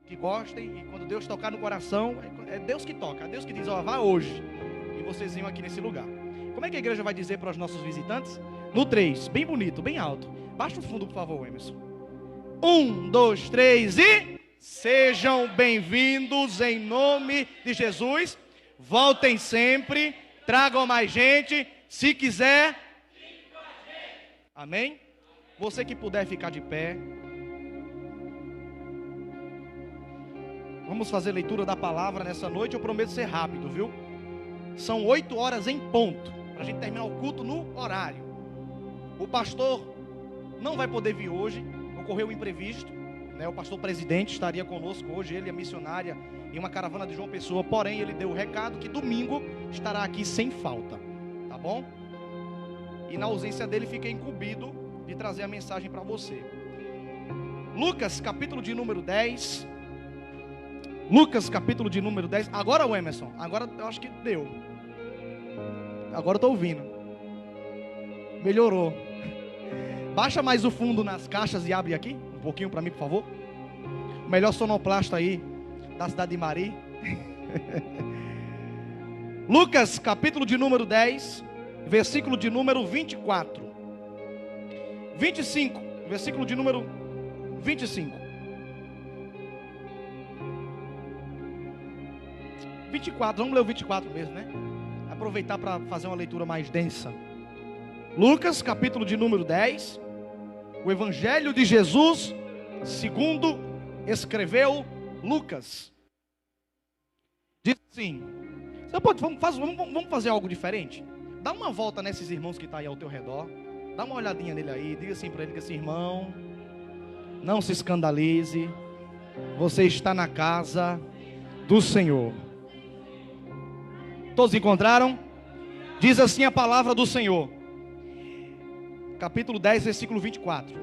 que gostem, e quando Deus tocar no coração, é Deus que toca, é Deus que diz, ó, vá hoje, e vocês venham aqui nesse lugar. Como é que a igreja vai dizer para os nossos visitantes? No 3, bem bonito, bem alto. Baixa o fundo, por favor, Emerson. 1, 2, 3 e... Sejam bem-vindos em nome de Jesus. Voltem sempre, tragam mais gente, se quiser. Amém? Você que puder ficar de pé. Vamos fazer leitura da palavra nessa noite. Eu prometo ser rápido, viu? São 8 horas em ponto, para a gente terminar o culto no horário. O pastor não vai poder vir hoje, ocorreu um imprevisto, né? O pastor presidente estaria conosco hoje, ele e a missionária, em uma caravana de João Pessoa. Porém, ele deu o recado que domingo estará aqui sem falta, tá bom? E na ausência dele, fiquei incumbido de trazer a mensagem para você. Lucas, capítulo de número 10. Lucas, capítulo de número 10. Agora o Emerson, agora eu acho que deu. Agora eu estou ouvindo. Melhorou. Baixa mais o fundo nas caixas e abre aqui um pouquinho para mim, por favor. O melhor sonoplasta aí da cidade de Mari. Lucas, capítulo de número 10, versículo de número 24. 25, versículo de número 25. 24, vamos ler o 24 mesmo, né? Aproveitar para fazer uma leitura mais densa. Lucas, capítulo de número 10. O Evangelho de Jesus, segundo escreveu Lucas. Diz assim: vamos fazer algo diferente? Dá uma volta nesses irmãos que estão aí ao teu redor. Dá uma olhadinha nele aí. Diga assim para ele, diga assim: irmão, não se escandalize. Você está na casa do Senhor. Todos encontraram? Diz assim a palavra do Senhor. Capítulo 10, versículo 24.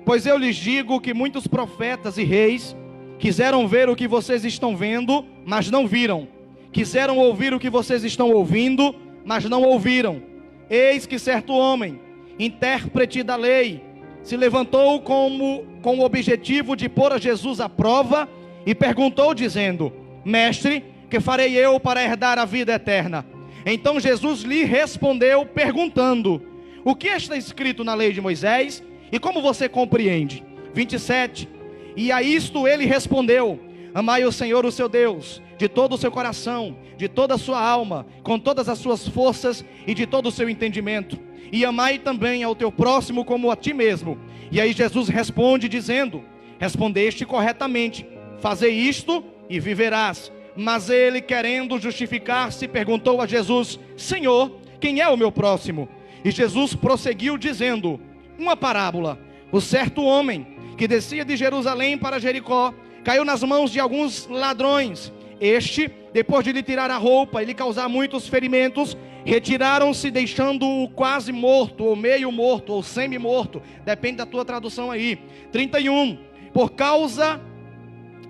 Pois eu lhes digo que muitos profetas e reis quiseram ver o que vocês estão vendo, mas não viram. Quiseram ouvir o que vocês estão ouvindo, mas não ouviram. Eis que certo homem, intérprete da lei, se levantou com o objetivo de pôr a Jesus à prova e perguntou dizendo: Mestre, que farei eu para herdar a vida eterna? Então Jesus lhe respondeu perguntando: o que está escrito na lei de Moisés e como você compreende? 27. E a isto ele respondeu: amai o Senhor o seu Deus de todo o seu coração, de toda a sua alma, com todas as suas forças e de todo o seu entendimento, e amai também ao teu próximo como a ti mesmo. E aí Jesus responde dizendo: respondeste corretamente, fazei isto e viverás. Mas ele, querendo justificar-se, perguntou a Jesus: Senhor, quem é o meu próximo? E Jesus prosseguiu dizendo uma parábola: o certo homem que descia de Jerusalém para Jericó caiu nas mãos de alguns ladrões. Este, depois de lhe tirar a roupa e lhe causar muitos ferimentos, retiraram-se, deixando-o quase morto, ou meio morto, ou semi-morto, depende da tua tradução aí. 31.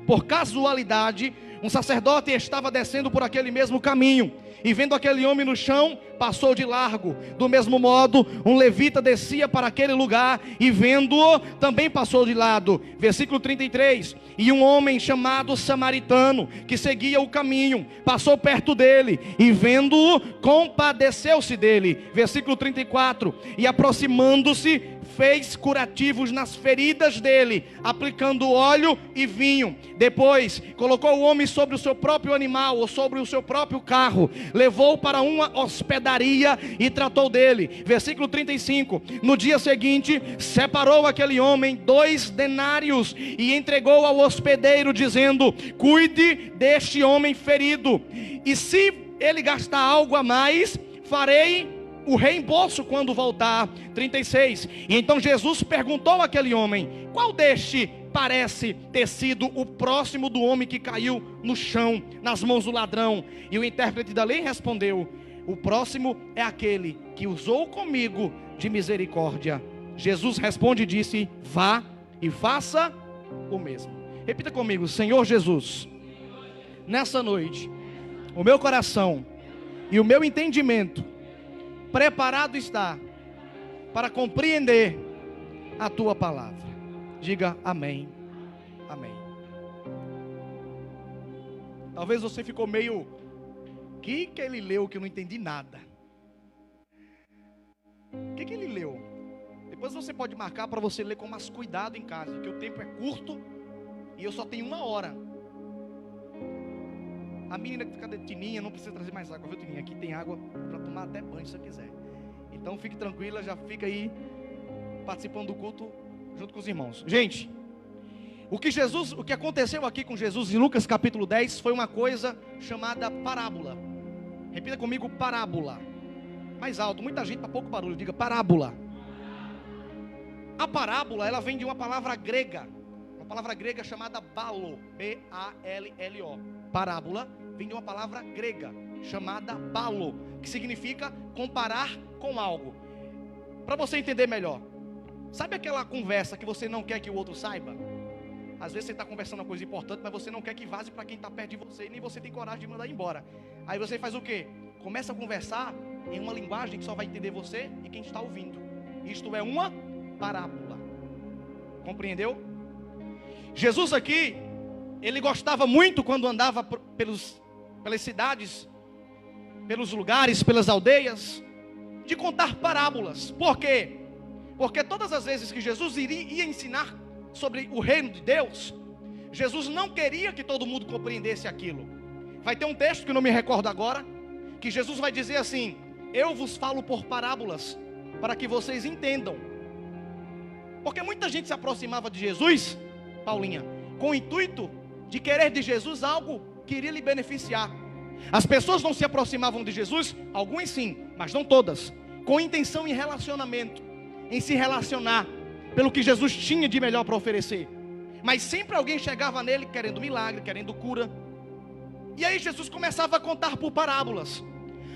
Por casualidade, um sacerdote estava descendo por aquele mesmo caminho, e vendo aquele homem no chão, passou de largo. Do mesmo modo, um levita descia para aquele lugar, e vendo-o, também passou de lado. Versículo 33. E um homem chamado samaritano, que seguia o caminho, passou perto dele, e vendo-o, compadeceu-se dele. Versículo 34. E aproximando-se, fez curativos nas feridas dele, aplicando óleo e vinho. Depois colocou o homem sobre o seu próprio animal, ou sobre o seu próprio carro, levou para uma hospedaria e tratou dele. Versículo 35. No dia seguinte, separou aquele homem 2 denários e entregou ao hospedeiro, dizendo: cuide deste homem ferido, e se ele gastar algo a mais, farei o reembolso quando voltar. 36. E então Jesus perguntou àquele homem: qual deste parece ter sido o próximo do homem que caiu no chão, nas mãos do ladrão? E o intérprete da lei respondeu: o próximo é aquele que usou comigo de misericórdia. Jesus responde e disse: vá e faça o mesmo. Repita comigo: Senhor Jesus, nessa noite, o meu coração e o meu entendimento preparado está para compreender a tua palavra. Diga amém Amém. Talvez você ficou meio... que ele leu que eu não entendi nada? O que ele leu? Depois você pode marcar para você ler com mais cuidado em casa, porque o tempo é curto e eu só tenho 1 hora. A menina que fica de Tininha não precisa trazer mais água, viu, Tininha? Aqui tem água para tomar até banho se você quiser. Então fique tranquila, já fica aí participando do culto junto com os irmãos. Gente, o que aconteceu aqui com Jesus em Lucas capítulo 10 foi uma coisa chamada parábola. Repita comigo, parábola. Mais alto, muita gente para pouco barulho, diga parábola. A parábola, ela vem de uma palavra grega chamada balo, B-A-L-L-O. Parábola vem de uma palavra grega chamada balo, que significa comparar com algo. Para você entender melhor, sabe aquela conversa que você não quer que o outro saiba? Às vezes você está conversando uma coisa importante, mas você não quer que vaze para quem está perto de você, e nem você tem coragem de mandar embora. Aí você faz o quê? Começa a conversar em uma linguagem que só vai entender você e quem está ouvindo. Isto é uma parábola. Compreendeu? Jesus aqui, ele gostava muito quando andava pelas cidades, pelos lugares, pelas aldeias, de contar parábolas. Por quê? Porque todas as vezes que Jesus ia ensinar sobre o reino de Deus, Jesus não queria que todo mundo compreendesse aquilo. Vai ter um texto que eu não me recordo agora, que Jesus vai dizer assim: eu vos falo por parábolas, para que vocês entendam. Porque muita gente se aproximava de Jesus, Paulinha, com o intuito de querer de Jesus algo que iria lhe beneficiar. As pessoas não se aproximavam de Jesus, alguns sim, mas não todas, com intenção em relacionamento, em se relacionar, pelo que Jesus tinha de melhor para oferecer. Mas sempre alguém chegava nele querendo milagre, querendo cura. E aí Jesus começava a contar por parábolas.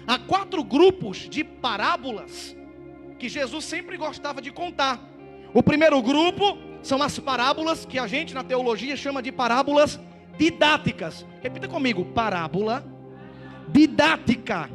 Há 4 grupos de parábolas que Jesus sempre gostava de contar. O primeiro grupo são as parábolas que a gente na teologia chama de parábolas didáticas. Repita comigo, parábola didática.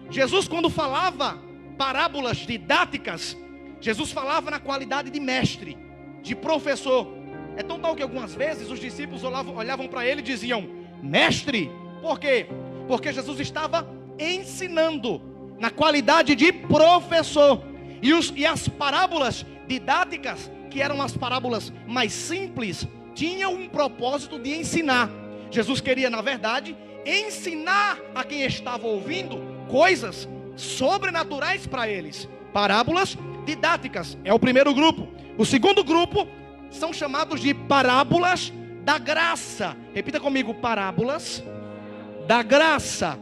Jesus, quando falava parábolas didáticas, Jesus falava na qualidade de mestre, de professor. É tão tal que algumas vezes os discípulos olhavam para ele e diziam: mestre. Por quê? Porque Jesus estava ensinando na qualidade de professor. E as parábolas didáticas, que eram as parábolas mais simples, tinham um propósito de ensinar. Jesus queria, na verdade, ensinar a quem estava ouvindo coisas sobrenaturais para eles. Parábolas didáticas é o primeiro grupo. O segundo grupo são chamados de parábolas da graça. Repita comigo, parábolas da graça,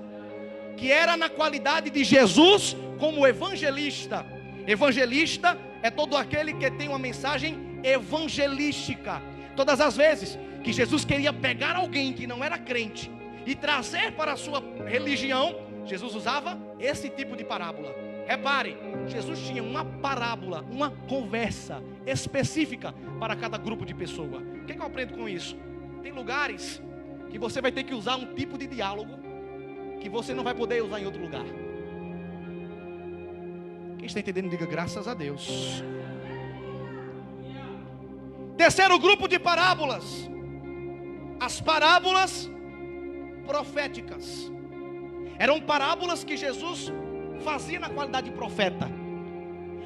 que era na qualidade de Jesus como evangelista. Evangelista é todo aquele que tem uma mensagem evangelística. Todas as vezes que Jesus queria pegar alguém que não era crente e trazer para a sua religião, Jesus usava esse tipo de parábola. Repare, Jesus tinha uma parábola, uma conversa específica para cada grupo de pessoa. O que eu aprendo com isso? Tem lugares que você vai ter que usar um tipo de diálogo que você não vai poder usar em outro lugar. Quem está entendendo, diga graças a Deus. Terceiro grupo de parábolas, as parábolas proféticas. Eram parábolas que Jesus fazia na qualidade de profeta.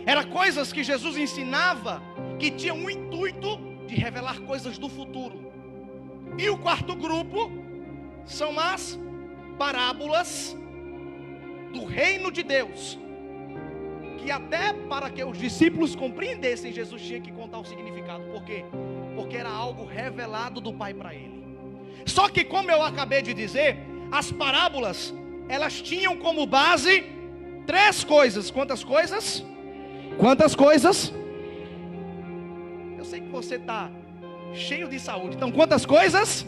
Eram coisas que Jesus ensinava que tinham o intuito de revelar coisas do futuro. E o quarto grupo são as parábolas do reino de Deus, que até para que os discípulos compreendessem, Jesus tinha que contar o significado. Por quê? Porque era algo revelado do Pai para ele. Só que, como eu acabei de dizer, as parábolas, elas tinham como base 3 coisas. Quantas coisas? Quantas coisas? Eu sei que você está cheio de saúde. Então, quantas coisas?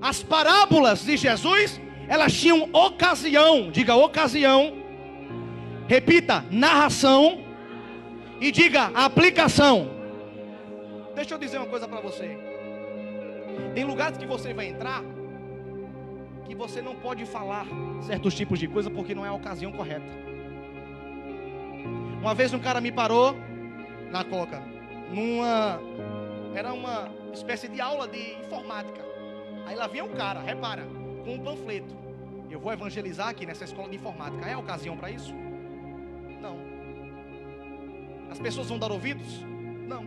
As parábolas de Jesus, elas tinham ocasião. Diga ocasião. Repita, narração. E diga aplicação. Deixa eu dizer uma coisa para você. Tem lugares que você vai entrar que você não pode falar certos tipos de coisa porque não é a ocasião correta. Uma vez um cara me parou na Coca, era uma espécie de aula de informática. Aí lá vinha um cara, repara, com um panfleto. Eu vou evangelizar aqui nessa escola de informática. É a ocasião para isso? Não. As pessoas vão dar ouvidos? Não.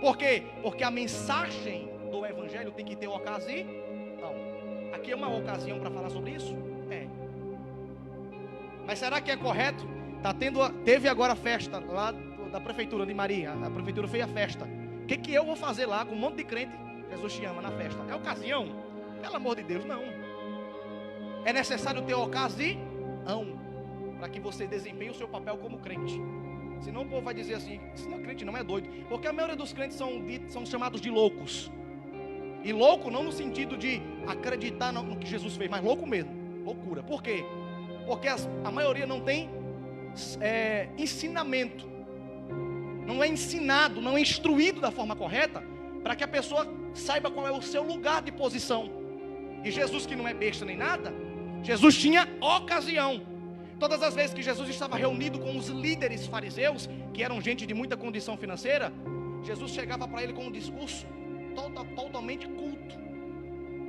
Por quê? Porque a mensagem do evangelho tem que ter ocasião. Não. Aqui é uma ocasião para falar sobre isso? É. Mas será que é correto? Teve agora a festa lá da prefeitura de Maria. A prefeitura fez a festa. O que eu vou fazer lá com um monte de crente? Jesus te ama na festa. É ocasião? Pelo amor de Deus, não. É necessário ter ocasião para que você desempenhe o seu papel como crente. Senão o povo vai dizer assim: isso não é crente, não, é doido. Porque a maioria dos crentes são chamados de loucos. E louco não no sentido de acreditar no que Jesus fez, mas louco mesmo, loucura. Por quê? Porque a maioria não tem ensinamento, não é ensinado, não é instruído da forma correta, para que a pessoa saiba qual é o seu lugar de posição. E Jesus, que não é besta nem nada, Jesus tinha ocasião. Todas as vezes que Jesus estava reunido com os líderes fariseus, que eram gente de muita condição financeira, Jesus chegava para ele com um discurso totalmente culto.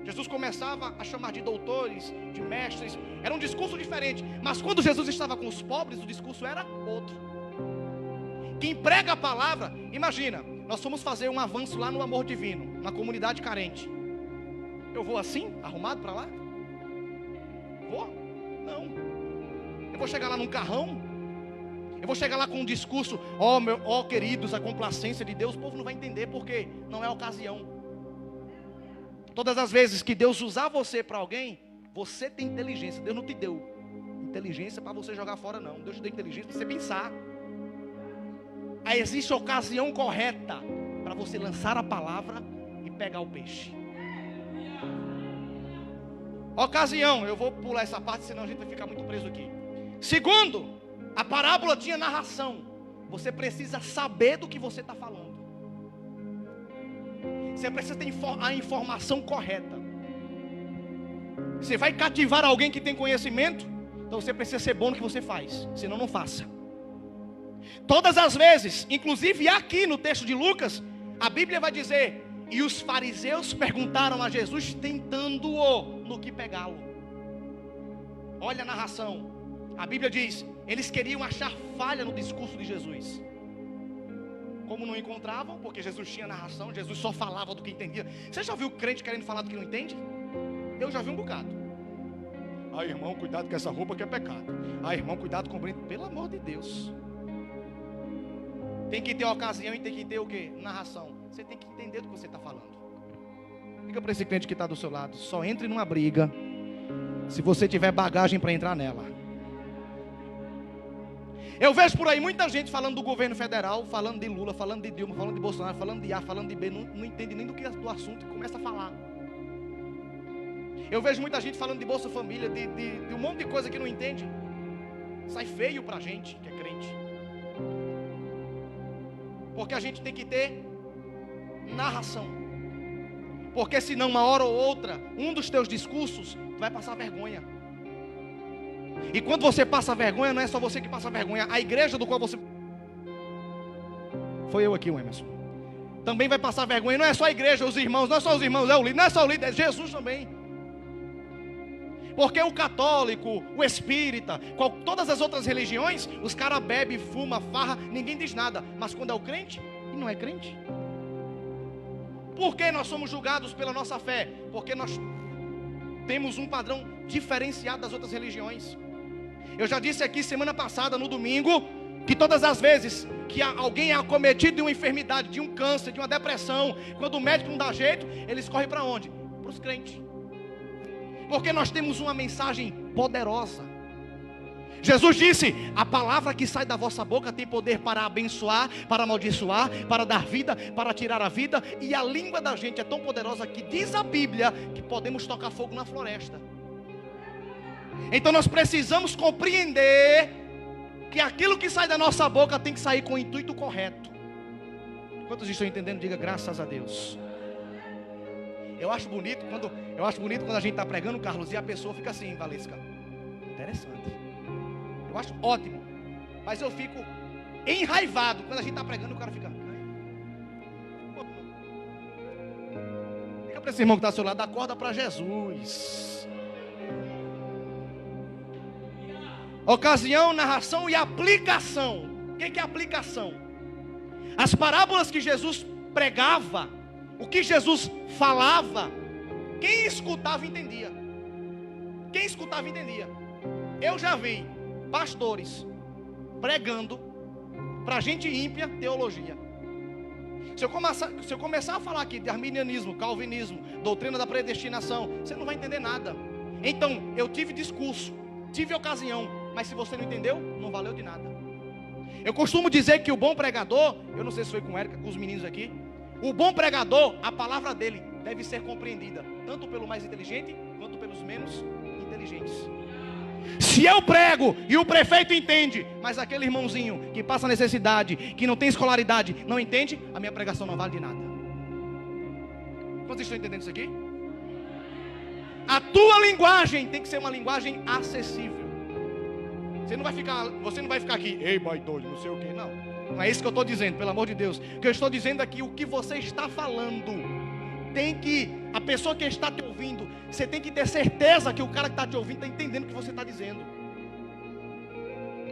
Jesus começava a chamar de doutores, de mestres. Era um discurso diferente. Mas quando Jesus estava com os pobres, o discurso era outro. Quem prega a palavra, imagina, nós fomos fazer um avanço lá no Amor Divino, na comunidade carente. Eu vou assim, arrumado para lá? Vou? Não. Eu vou chegar lá num carrão? Eu vou chegar lá com um discurso: ó queridos, a complacência de Deus. O povo não vai entender, porque não é ocasião. Todas as vezes que Deus usar você para alguém, você tem inteligência. Deus não te deu inteligência para você jogar fora, não. Deus te deu inteligência para você pensar. Aí existe a ocasião correta para você lançar a palavra e pegar o peixe. Ocasião, eu vou pular essa parte, senão a gente vai ficar muito preso aqui. Segundo, a parábola tinha narração. Você precisa saber do que você está falando. Você precisa ter a informação correta. Você vai cativar alguém que tem conhecimento, então você precisa ser bom no que você faz, senão não faça. Todas as vezes, inclusive aqui no texto de Lucas, a Bíblia vai dizer: e os fariseus perguntaram a Jesus, tentando-o no que pegá-lo. Olha a narração. A Bíblia diz: eles queriam achar falha no discurso de Jesus. Como não encontravam, porque Jesus tinha narração, Jesus só falava do que entendia. Você já viu crente querendo falar do que não entende? Eu já vi um bocado. Ah, irmão, cuidado com essa roupa que é pecado. Ah, irmão, cuidado com o brinco. Pelo amor de Deus. Tem que ter ocasião e tem que ter o quê? Narração. Você tem que entender do que você está falando. Diga para esse crente que está do seu lado: só entre numa briga se você tiver bagagem para entrar nela. Eu vejo por aí muita gente falando do governo federal, falando de Lula, falando de Dilma, falando de Bolsonaro, falando de A, falando de B, não entende nem do assunto e começa a falar. Eu vejo muita gente falando de Bolsa Família, de um monte de coisa que não entende. Sai feio pra gente que é crente. Porque a gente tem que ter narração. Porque senão uma hora ou outra, um dos teus discursos vai passar vergonha. E quando você passa vergonha, não é só você que passa vergonha, a igreja do qual você... Foi eu aqui, o Emerson. Também vai passar vergonha, não é só a igreja, os irmãos, não é só os irmãos, é o líder, não é só o líder, é Jesus também. Porque o católico, o espírita, todas as outras religiões, os caras bebem, fumam, farra, ninguém diz nada. Mas quando é o crente, e não é crente. Por que nós somos julgados pela nossa fé? Porque nós temos um padrão diferenciado das outras religiões. Eu já disse aqui semana passada, no domingo, que todas as vezes que alguém é acometido de uma enfermidade, de um câncer, de uma depressão, quando o médico não dá jeito, eles correm para onde? Para os crentes. Porque nós temos uma mensagem poderosa. Jesus disse: a palavra que sai da vossa boca tem poder para abençoar, para amaldiçoar, para dar vida, para tirar a vida. E a língua da gente é tão poderosa que diz a Bíblia que podemos tocar fogo na floresta. Então nós precisamos compreender que aquilo que sai da nossa boca tem que sair com o intuito correto. Quantos estão entendendo? Diga graças a Deus. Eu acho bonito quando a gente está pregando, Carlos, e a pessoa fica assim: Valesca, interessante. Eu acho ótimo. Mas eu fico enraivado quando a gente está pregando e o cara fica... para esse irmão que está ao seu lado, acorda para Jesus. Ocasião, narração e aplicação. O que é aplicação? As parábolas que Jesus pregava, o que Jesus falava, quem escutava entendia. Quem escutava entendia. Eu já vi pastores pregando para gente ímpia teologia. Se eu começar a falar aqui de arminianismo, calvinismo, doutrina da predestinação, você não vai entender nada. Então, eu tive discurso, tive ocasião, mas se você não entendeu, não valeu de nada. Eu costumo dizer que o bom pregador, eu não sei se foi com Érica, com os meninos aqui, o bom pregador, a palavra dele deve ser compreendida, tanto pelo mais inteligente, quanto pelos menos inteligentes. Se eu prego e o prefeito entende, mas aquele irmãozinho que passa necessidade, que não tem escolaridade, não entende, a minha pregação não vale de nada. Vocês estão entendendo isso aqui? A tua linguagem tem que ser uma linguagem acessível. Você não vai ficar aqui, ei, boy doido, não sei o que, não. Não é isso que eu estou dizendo, pelo amor de Deus. O que eu estou dizendo aqui, o que você está falando, a pessoa que está te ouvindo, você tem que ter certeza que o cara que está te ouvindo está entendendo o que você está dizendo.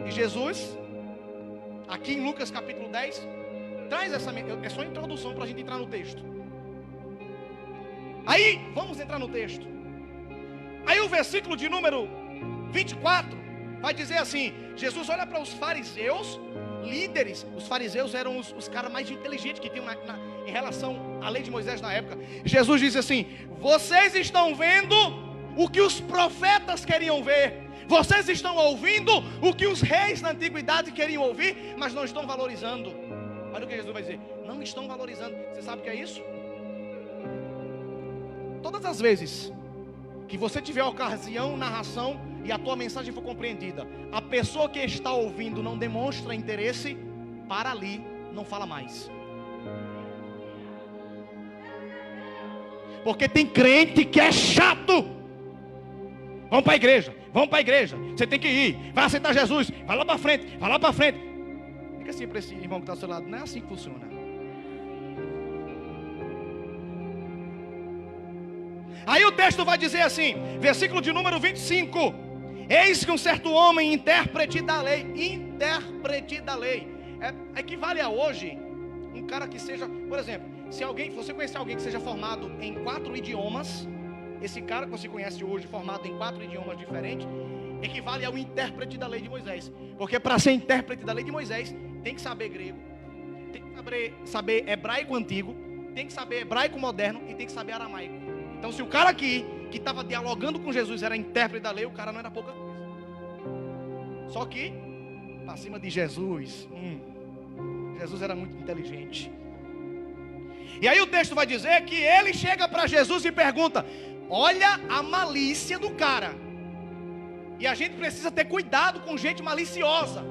E Jesus, aqui em Lucas capítulo 10, traz é só a introdução para a gente entrar no texto. Aí, vamos entrar no texto. Aí o versículo de número 24 vai dizer assim: Jesus olha para os fariseus, líderes. Os fariseus eram os caras mais inteligentes que tinham em relação à lei de Moisés na época. Jesus disse assim: vocês estão vendo o que os profetas queriam ver, vocês estão ouvindo o que os reis da antiguidade queriam ouvir, mas não estão valorizando. Olha o que Jesus vai dizer: não estão valorizando. Você sabe o que é isso? Todas as vezes que você tiver ocasião, narração e a tua mensagem for compreendida, a pessoa que está ouvindo não demonstra interesse, para ali, não fala mais. Porque tem crente que é chato. Vamos para a igreja, você tem que ir, vai aceitar Jesus, vai lá para frente. Diga assim para esse irmão que está ao seu lado: não é assim que funciona. Aí o texto vai dizer assim, versículo de número 25: eis que um certo homem, intérprete da lei, equivale a hoje um cara que seja, por exemplo, se você conhecer alguém que seja formado em 4 idiomas, esse cara que você conhece hoje, formado em 4 idiomas diferentes, equivale ao intérprete da lei de Moisés. Porque para ser intérprete da lei de Moisés, tem que saber grego, tem que saber hebraico antigo, tem que saber hebraico moderno e tem que saber aramaico. Então, se o cara aqui, que estava dialogando com Jesus, era intérprete da lei, o cara não era pouca coisa. Só que, para cima de Jesus, Jesus era muito inteligente. E aí o texto vai dizer que ele chega para Jesus e pergunta: olha a malícia do cara. E a gente precisa ter cuidado com gente maliciosa.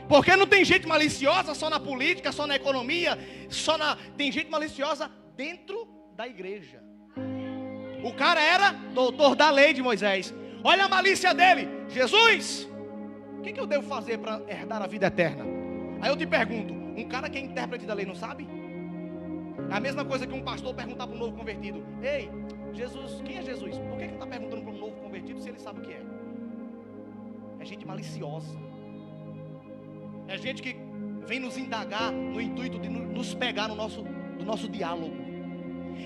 Porque não tem gente maliciosa só na política, só na economia, tem gente maliciosa dentro da igreja. O cara era doutor da lei de Moisés. Olha a malícia dele: Jesus, o que eu devo fazer para herdar a vida eterna? Aí eu te pergunto: um cara que é intérprete da lei não sabe? É a mesma coisa que um pastor perguntar para um novo convertido: ei, Jesus, quem é Jesus? Por que ele está perguntando para um novo convertido se ele sabe o que é? É gente maliciosa. É gente que vem nos indagar no intuito de nos pegar no nosso diálogo.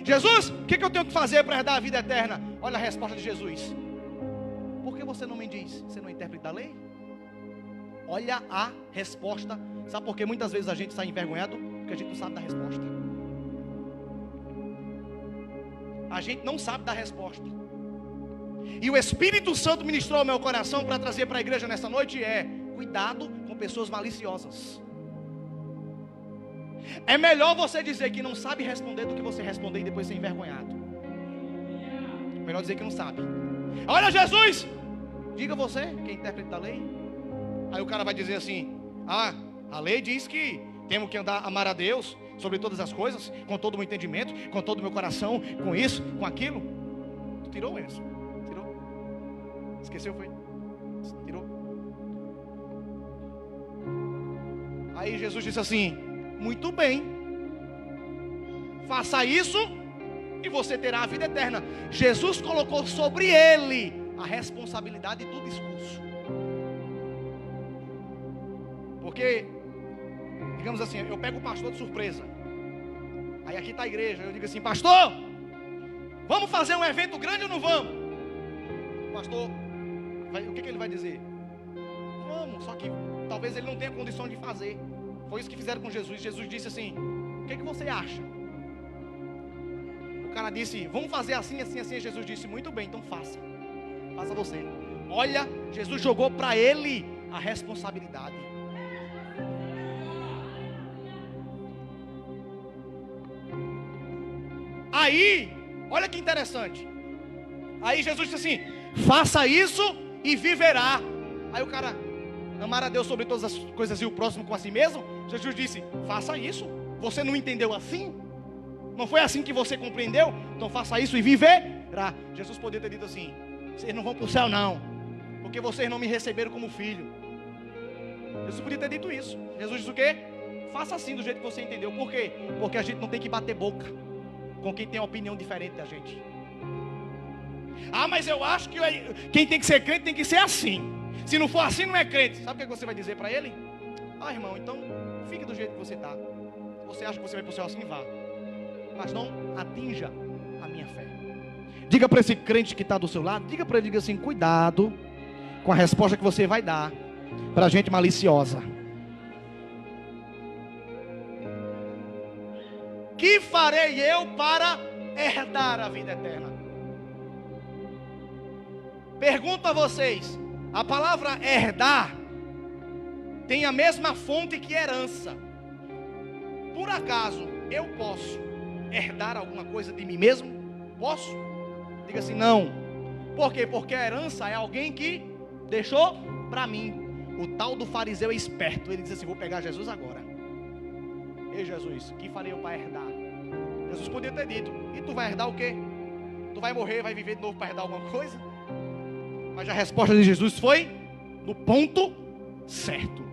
Jesus, o que eu tenho que fazer para herdar a vida eterna? Olha a resposta de Jesus: por que você não me diz? Você não é intérprete da lei? Olha a resposta. Sabe por que muitas vezes a gente sai envergonhado? Porque a gente não sabe da resposta. A gente não sabe da resposta. E o Espírito Santo ministrou ao meu coração para trazer para a igreja nessa noite: cuidado com pessoas maliciosas. É melhor você dizer que não sabe responder do que você responder e depois ser envergonhado. Melhor dizer que não sabe. Olha, Jesus, diga você que é intérprete da lei. Aí o cara vai dizer assim: a lei diz que temos que amar a Deus sobre todas as coisas, com todo o meu entendimento, com todo o meu coração, com isso, com aquilo. Tu tirou isso? Tirou? Esqueceu, foi? Tirou? Aí Jesus disse assim: muito bem, faça isso e você terá a vida eterna. Jesus colocou sobre ele a responsabilidade do discurso. Porque, digamos assim, eu pego o pastor de surpresa. Aí aqui está a igreja, eu digo assim: pastor, vamos fazer um evento grande ou não vamos? O pastor, o que ele vai dizer? Vamos, só que talvez ele não tenha condição de fazer. Foi isso que fizeram com Jesus. Jesus disse assim: o que você acha? O cara disse: vamos fazer assim, assim, assim. Jesus disse: muito bem, então faça. Faça você. Olha, Jesus jogou para ele a responsabilidade. Aí, olha que interessante. Aí Jesus disse assim: faça isso e viverá. Aí o cara: amar a Deus sobre todas as coisas e o próximo com a si mesmo. Jesus disse: faça isso. Você não entendeu assim? Não foi assim que você compreendeu? Então faça isso e viverá. Jesus poderia ter dito assim: vocês não vão para o céu não, porque vocês não me receberam como filho. Jesus podia ter dito isso. Jesus disse o quê? Faça assim do jeito que você entendeu. Por quê? Porque a gente não tem que bater boca com quem tem uma opinião diferente da gente. Ah, mas eu acho que quem tem que ser crente tem que ser assim. Se não for assim, não é crente. Sabe o que você vai dizer para ele? Ah, irmão, então fique do jeito que você está. Se você acha que você vai para o céu assim, vá. Mas não atinja a minha fé. Diga para esse crente que está do seu lado, diga para ele, diga assim: cuidado com a resposta que você vai dar para gente maliciosa. Que farei eu para herdar a vida eterna? Pergunto a vocês: a palavra herdar tem a mesma fonte que herança. Por acaso eu posso herdar alguma coisa de mim mesmo? Posso? Diga assim: não. Por quê? Porque a herança é alguém que deixou para mim. O tal do fariseu é esperto. Ele diz assim: vou pegar Jesus agora. Ei Jesus, que farei eu para herdar? Jesus podia ter dito: e tu vai herdar o quê? Tu vai morrer, vai viver de novo para herdar alguma coisa? Mas a resposta de Jesus foi no ponto certo.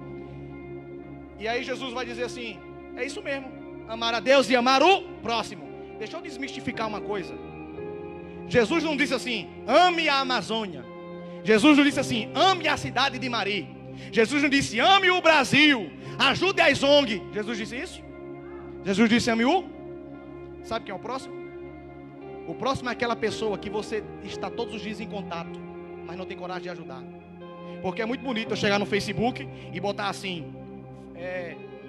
E aí Jesus vai dizer assim: é isso mesmo, amar a Deus e amar o próximo. Deixa eu desmistificar uma coisa. Jesus não disse assim: ame a Amazônia. Jesus não disse assim: ame a cidade de Mari. Jesus não disse: ame o Brasil, ajude as ONG. Jesus disse isso? Jesus disse: ame o... Sabe quem é o próximo? O próximo é aquela pessoa que você está todos os dias em contato, mas não tem coragem de ajudar. Porque é muito bonito eu chegar no Facebook e botar assim: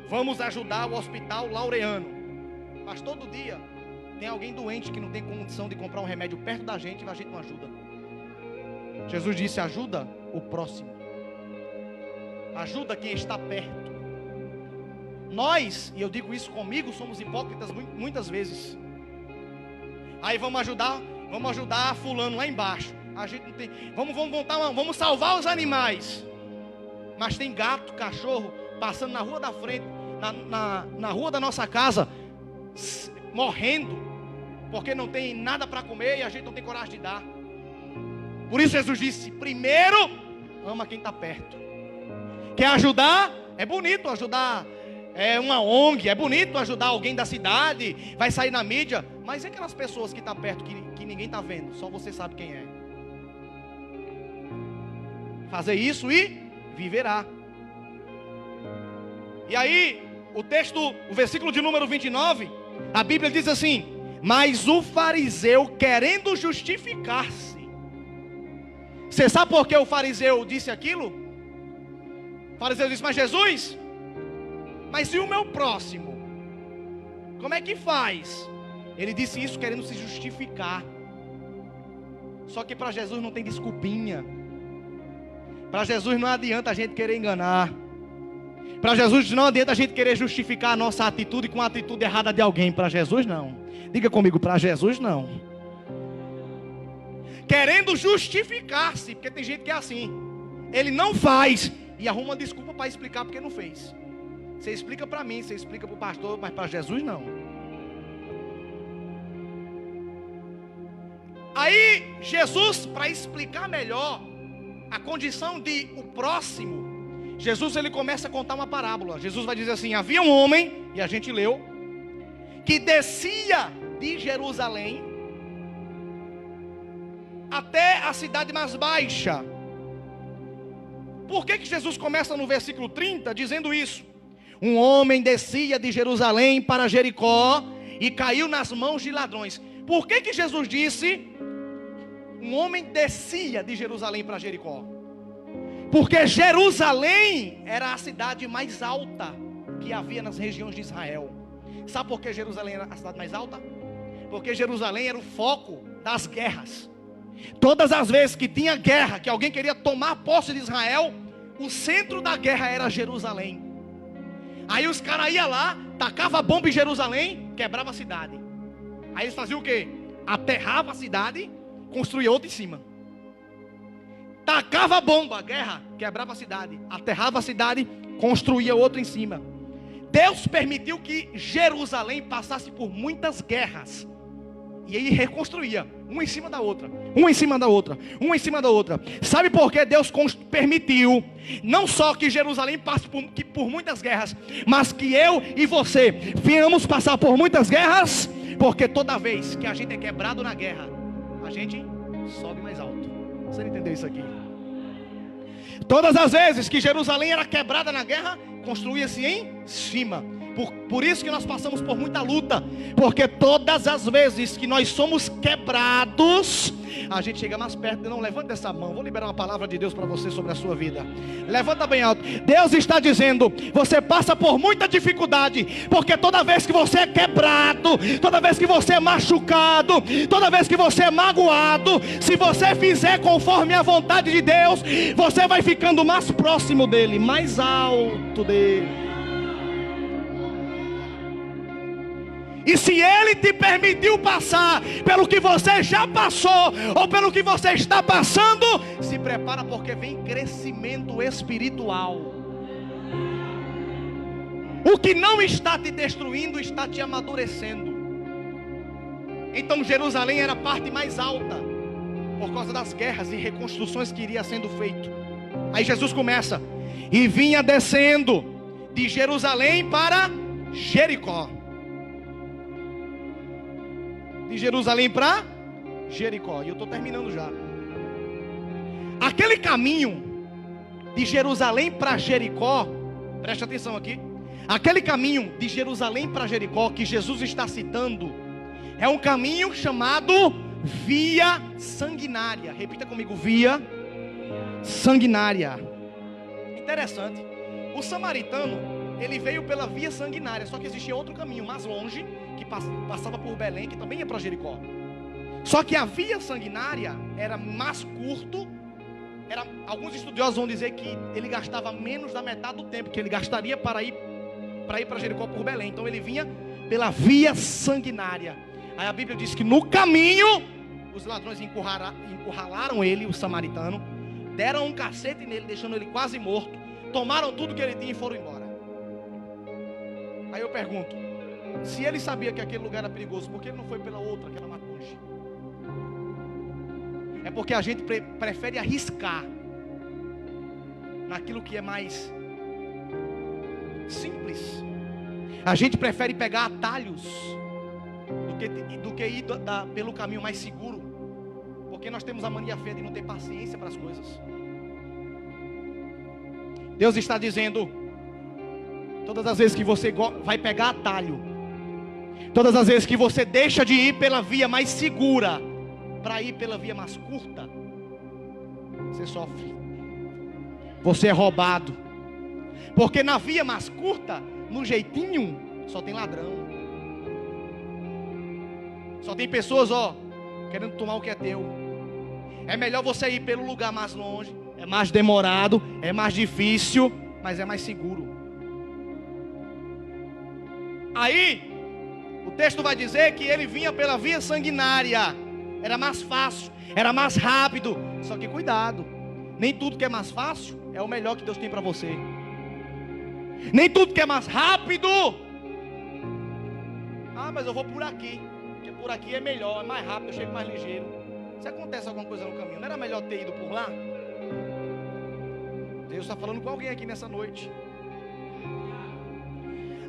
vamos ajudar o Hospital Laureano. Mas todo dia tem alguém doente que não tem condição de comprar um remédio perto da gente e a gente não ajuda. Jesus disse: ajuda o próximo. Ajuda quem está perto. Nós, e eu digo isso comigo, somos hipócritas muitas vezes. Aí vamos ajudar fulano lá embaixo. A gente não tem. Vamos salvar os animais. Mas tem gato, cachorro passando na rua da frente, na rua da nossa casa, morrendo, porque não tem nada para comer e a gente não tem coragem de dar. Por isso Jesus disse: primeiro, ama quem está perto. Quer ajudar? É bonito ajudar uma ONG, é bonito ajudar alguém da cidade, vai sair na mídia. Mas e aquelas pessoas que estão perto, que ninguém está vendo, só você sabe quem é? Fazer isso e viverá. E aí, o versículo de número 29, a Bíblia diz assim: mas o fariseu, querendo justificar-se. Você sabe por que o fariseu disse aquilo? O fariseu disse: mas Jesus, mas e o meu próximo? Como é que faz? Ele disse isso querendo se justificar. Só que para Jesus não tem desculpinha. Para Jesus não adianta a gente querer enganar. Para Jesus não adianta a gente querer justificar a nossa atitude com a atitude errada de alguém. Para Jesus não. Diga comigo: para Jesus não. Querendo justificar-se, porque tem gente que é assim. Ele não faz e arruma desculpa para explicar porque não fez. Você explica para mim, você explica para o pastor, mas para Jesus não. Aí Jesus, para explicar melhor a condição de o próximo, Jesus ele começa a contar uma parábola. Jesus vai dizer assim: havia um homem, e a gente leu, que descia de Jerusalém até a cidade mais baixa. Por que Jesus começa no versículo 30 dizendo isso? Um homem descia de Jerusalém para Jericó e caiu nas mãos de ladrões. Por que Jesus disse um homem descia de Jerusalém para Jericó? Porque Jerusalém era a cidade mais alta que havia nas regiões de Israel. Sabe por que Jerusalém era a cidade mais alta? Porque Jerusalém era o foco das guerras. Todas as vezes que tinha guerra, que alguém queria tomar posse de Israel, o centro da guerra era Jerusalém. Aí os caras iam lá, tacavam bomba em Jerusalém, quebrava a cidade. Aí eles faziam o quê? Aterrava a cidade, construía outra em cima. Tacava bomba, guerra, quebrava a cidade. Aterrava a cidade, construía outra em cima. Deus permitiu que Jerusalém passasse por muitas guerras. E aí reconstruía, uma em cima da outra, uma em cima da outra, uma em cima da outra. Sabe por que Deus permitiu não só que Jerusalém passe por muitas guerras, mas que eu e você venhamos passar por muitas guerras? Porque toda vez que a gente é quebrado na guerra, a gente sobe mais alto. Você não entendeu isso aqui? Todas as vezes que Jerusalém era quebrada na guerra, construía-se em cima. Por isso que nós passamos por muita luta. Porque todas as vezes que nós somos quebrados, a gente chega mais perto. Não, levanta essa mão, vou liberar uma palavra de Deus para você sobre a sua vida. Levanta bem alto. Deus está dizendo, você passa por muita dificuldade, porque toda vez que você é quebrado, toda vez que você é machucado, toda vez que você é magoado, se você fizer conforme a vontade de Deus, você vai ficando mais próximo dele, mais alto dele. E se Ele te permitiu passar pelo que você já passou, ou pelo que você está passando, se prepara, porque vem crescimento espiritual. O que não está te destruindo, está te amadurecendo. Então Jerusalém era a parte mais alta, por causa das guerras e reconstruções que iria sendo feito. Aí Jesus começa, e vinha descendo de Jerusalém para Jericó. De Jerusalém para Jericó. E eu estou terminando já. Aquele caminho de Jerusalém para Jericó, preste atenção aqui. Aquele caminho de Jerusalém para Jericó que Jesus está citando é um caminho chamado Via Sanguinária. Repita comigo, Via Sanguinária. Interessante. O samaritano, ele veio pela Via Sanguinária, só que existia outro caminho mais longe, que passava por Belém, que também ia para Jericó. Só que a Via Sanguinária era mais curto. Alguns estudiosos vão dizer que ele gastava menos da metade do tempo que ele gastaria para ir para Jericó por Belém. Então ele vinha pela Via Sanguinária. Aí a Bíblia diz que no caminho os ladrões encurralaram ele, o samaritano, deram um cacete nele, deixando ele quase morto, tomaram tudo que ele tinha e foram embora. Aí eu pergunto, se ele sabia que aquele lugar era perigoso, por que ele não foi pela outra, que era mais longe? É porque a gente prefere arriscar naquilo que é mais simples. A gente prefere pegar atalhos do que ir pelo caminho mais seguro, porque nós temos a mania feia de não ter paciência para as coisas. Deus está dizendo, todas as vezes que você vai pegar atalho, todas as vezes que você deixa de ir pela via mais segura para ir pela via mais curta, você sofre, você é roubado. Porque na via mais curta, no jeitinho, só tem ladrão, só tem pessoas querendo tomar o que é teu. É melhor você ir pelo lugar mais longe, é mais demorado, é mais difícil, mas é mais seguro. Aí o texto vai dizer que ele vinha pela via sanguinária. Era mais fácil, era mais rápido. Só que cuidado, nem tudo que é mais fácil é o melhor que Deus tem para você. Nem tudo que é mais rápido. Mas eu vou por aqui, porque por aqui é melhor, é mais rápido, eu chego mais ligeiro. Se acontece alguma coisa no caminho, não era melhor ter ido por lá? Deus está falando com alguém aqui nessa noite.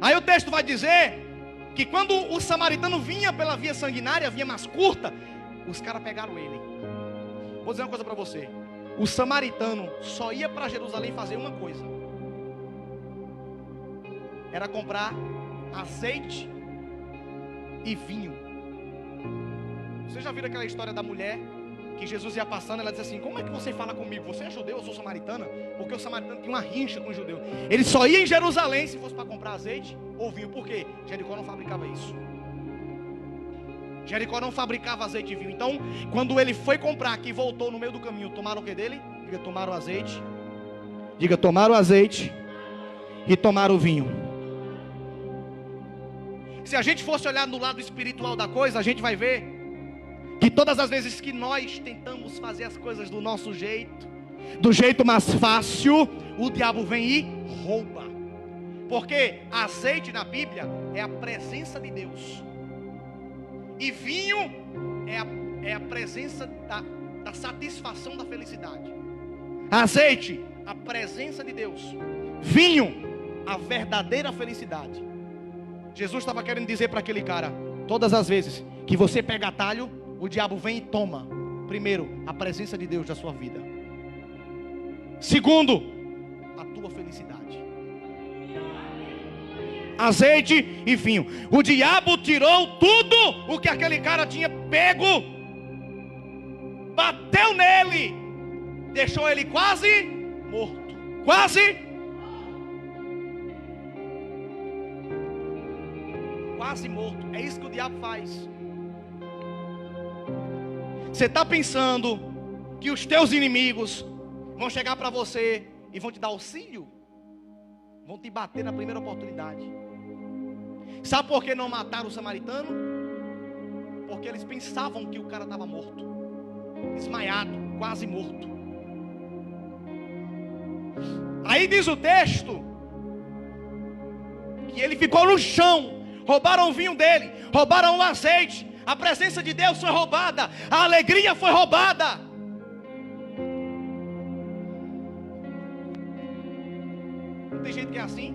Aí o texto vai dizer que quando o samaritano vinha pela via sanguinária, via mais curta, os caras pegaram ele. Vou dizer uma coisa para você: o samaritano só ia para Jerusalém fazer uma coisa: era comprar azeite e vinho. Você já viu aquela história da mulher que Jesus ia passando, ela disse assim: como é que você fala comigo? Você é judeu, eu sou samaritana? Porque o samaritano tinha uma rincha com o judeu. Ele só ia em Jerusalém se fosse para comprar azeite ou vinho. Por quê? Jericó não fabricava isso. Jericó não fabricava azeite e vinho. Então, quando ele foi comprar, que voltou no meio do caminho, tomaram o que dele? Diga, tomaram o azeite. Diga, tomaram o azeite e tomaram o vinho. Se a gente fosse olhar no lado espiritual da coisa, a gente vai ver que todas as vezes que nós tentamos fazer as coisas do nosso jeito, do jeito mais fácil, o diabo vem e rouba. Porque azeite na Bíblia é a presença de Deus, e vinho é a presença da satisfação da felicidade. Azeite, a presença de Deus. Vinho, a verdadeira felicidade. Jesus estava querendo dizer para aquele cara: todas as vezes que você pega atalho, o diabo vem e toma, primeiro, a presença de Deus da sua vida. Segundo, a tua felicidade. Azeite e vinho. O diabo tirou tudo o que aquele cara tinha pego, bateu nele, deixou ele quase morto. Quase morto. É isso que o diabo faz. Você está pensando que os teus inimigos vão chegar para você e vão te dar auxílio? Vão te bater na primeira oportunidade. Sabe por que não mataram o samaritano? Porque eles pensavam que o cara estava morto, desmaiado, quase morto. Aí diz o texto que ele ficou no chão. Roubaram o vinho dele, roubaram o azeite, a presença de Deus foi roubada, a alegria foi roubada. Não tem gente que é assim,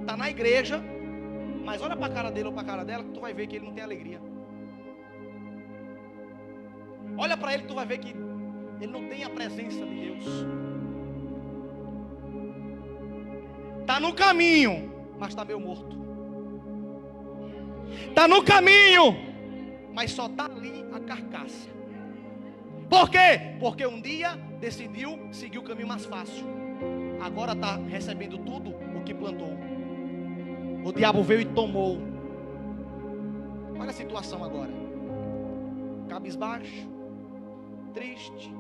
está na igreja, mas olha para a cara dele ou para a cara dela, que tu vai ver que ele não tem alegria. Olha para ele que tu vai ver que ele não tem a presença de Deus. Está no caminho, mas está meio morto. Está no caminho, mas só está ali a carcaça. Por quê? Porque um dia decidiu seguir o caminho mais fácil. Agora está recebendo tudo o que plantou. O diabo veio e tomou. Olha a situação agora. Cabisbaixo, triste.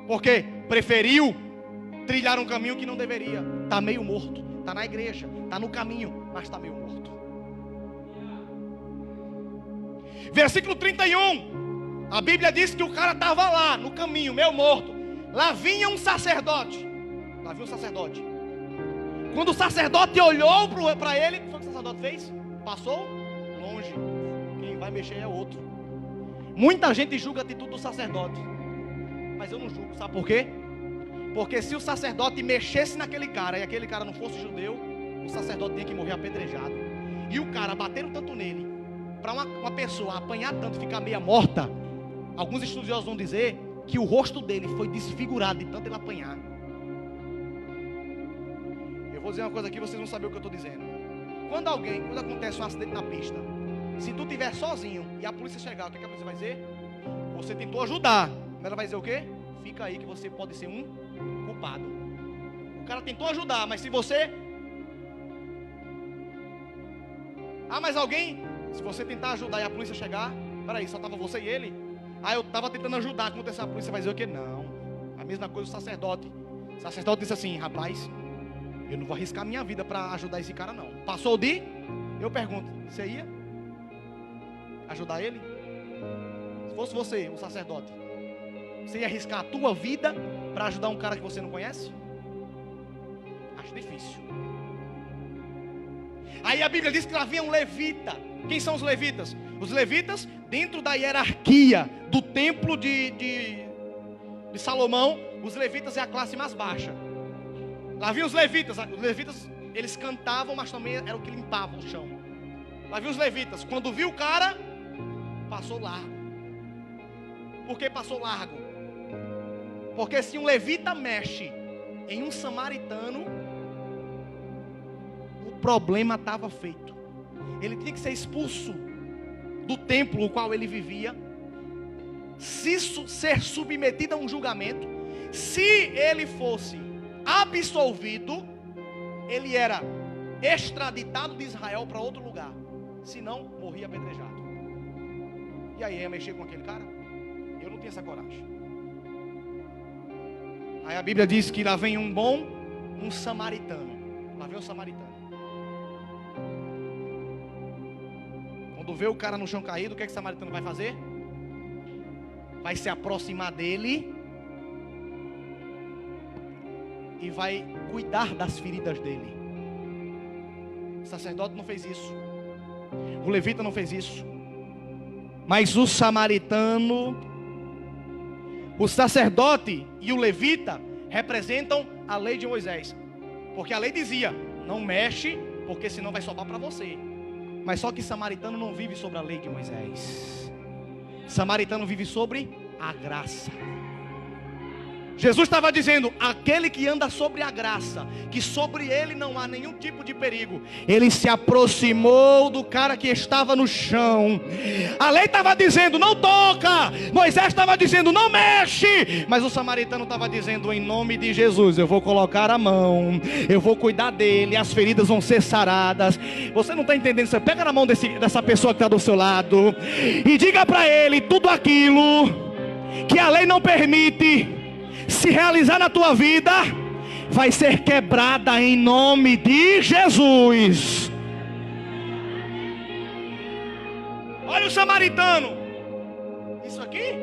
Porque preferiu trilhar um caminho que não deveria. Está meio morto. Está na igreja, está no caminho, mas está meio morto. Versículo 31. A Bíblia diz que o cara estava lá no caminho, meio morto. Lá vinha um sacerdote. Quando o sacerdote olhou para ele, o que foi que o sacerdote fez? Passou longe. Quem vai mexer é outro. Muita gente julga a atitude do sacerdote, mas eu não julgo. Sabe por quê? Porque se o sacerdote mexesse naquele cara e aquele cara não fosse judeu, o sacerdote tinha que morrer apedrejado. E o cara bateram tanto nele, para uma pessoa apanhar tanto e ficar meia morta, alguns estudiosos vão dizer que o rosto dele foi desfigurado de tanto ele apanhar. Eu vou dizer uma coisa aqui, vocês vão saber o que eu estou dizendo. Quando acontece um acidente na pista, se tu estiver sozinho e a polícia chegar, o que a polícia vai dizer? Você tentou ajudar, mas ela vai dizer o quê? Fica aí que você pode ser um culpado. O cara tentou ajudar, mas se você... mas alguém... Se você tentar ajudar e a polícia chegar, peraí, só estava você e ele? Eu estava tentando ajudar, aconteceu, a polícia vai dizer o quê? Não. A mesma coisa o sacerdote. O sacerdote disse assim: rapaz, eu não vou arriscar minha vida para ajudar esse cara não. Passou o dia, eu pergunto, você ia ajudar ele? Se fosse você, o sacerdote, você ia arriscar a tua vida para ajudar um cara que você não conhece? Acho difícil. Aí a Bíblia diz que lá havia um levita. Quem são os levitas? Os levitas, dentro da hierarquia do templo de Salomão, os levitas é a classe mais baixa. Lá havia os levitas eles cantavam, mas também era o que limpava o chão. Lá viu os levitas, quando viu o cara, passou largo. Por que passou largo? Porque se um levita mexe em um samaritano, o problema estava feito. Ele tinha que ser expulso do templo no qual ele vivia, ser submetido a um julgamento. Se ele fosse absolvido, ele era extraditado de Israel para outro lugar. Se não, morria apedrejado. E aí, ia mexer com aquele cara? Eu não tinha essa coragem. Aí a Bíblia diz que lá vem um samaritano. Lá vem o samaritano. Quando vê o cara no chão caído, o que é que o samaritano vai fazer? Vai se aproximar dele e vai cuidar das feridas dele. O sacerdote não fez isso, o levita não fez isso, mas o samaritano, o sacerdote e o levita representam a lei de Moisés, porque a lei dizia: não mexe, porque senão vai sobrar para você. Mas só que samaritano não vive sobre a lei de Moisés. Samaritano vive sobre a graça. Jesus estava dizendo: aquele que anda sobre a graça, que sobre ele não há nenhum tipo de perigo. Ele se aproximou do cara que estava no chão. A lei estava dizendo: não toca. Moisés estava dizendo: não mexe. Mas o samaritano estava dizendo: em nome de Jesus, eu vou colocar a mão, eu vou cuidar dele, as feridas vão ser saradas. Você não está entendendo? Você pega na mão dessa pessoa que está do seu lado e diga para ele: tudo aquilo que a lei não permite se realizar na tua vida, vai ser quebrada em nome de Jesus. Olha o samaritano. Isso aqui?